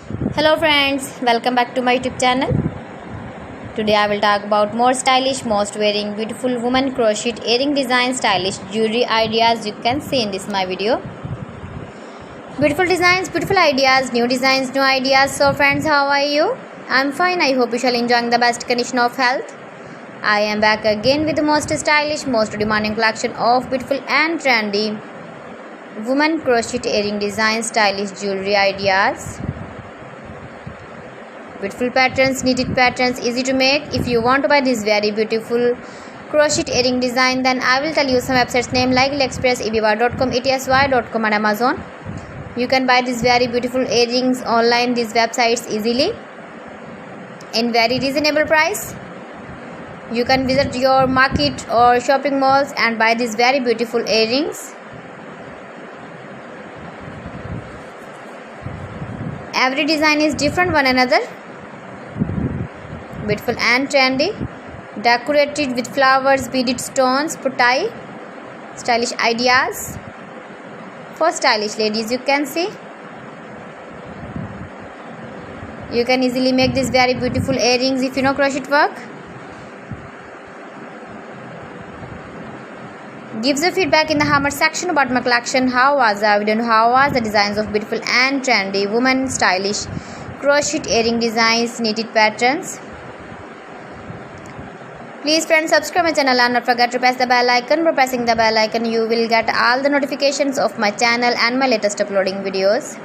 Hello friends, welcome back to my YouTube channel. Today I will talk about more stylish, most wearing, beautiful woman crocheted earring design, stylish jewelry ideas you can see in this my video. Beautiful designs, beautiful ideas, new designs, new ideas. So friends, how are you? I'm fine. I hope you shall enjoying the best condition of health. I am back again with the most stylish, most demanding collection of beautiful and trendy woman crocheted earring design, stylish jewelry ideas. Beautiful patterns, knitted patterns, easy to make. If you want to buy this very beautiful crocheted earring design, then I will tell you some websites name like AliExpress, eBay.com, ETSY.com and Amazon. You can buy these very beautiful earrings online, these websites easily in very reasonable price. You can visit your market or shopping malls and buy these very beautiful earrings. Every design is different one another. Beautiful and trendy, decorated with flowers, beaded stones, putai, stylish ideas for stylish ladies. You can see you can easily make these very beautiful earrings if you know crochet work. Give the feedback in the comment section about my collection. How was the video? How was the designs of beautiful and trendy woman stylish crochet earring designs, knitted patterns? Please friends, subscribe my channel and not forget to press the bell icon. By pressing the bell icon, you will get all the notifications of my channel and my latest uploading videos.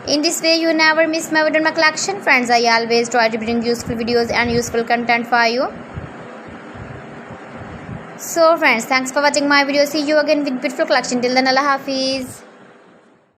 In this way, you never miss my video in my collection. Friends, I always try to bring useful videos and useful content for you. So friends, thanks for watching my video. See you again with beautiful collection. Till then, Allah Hafiz.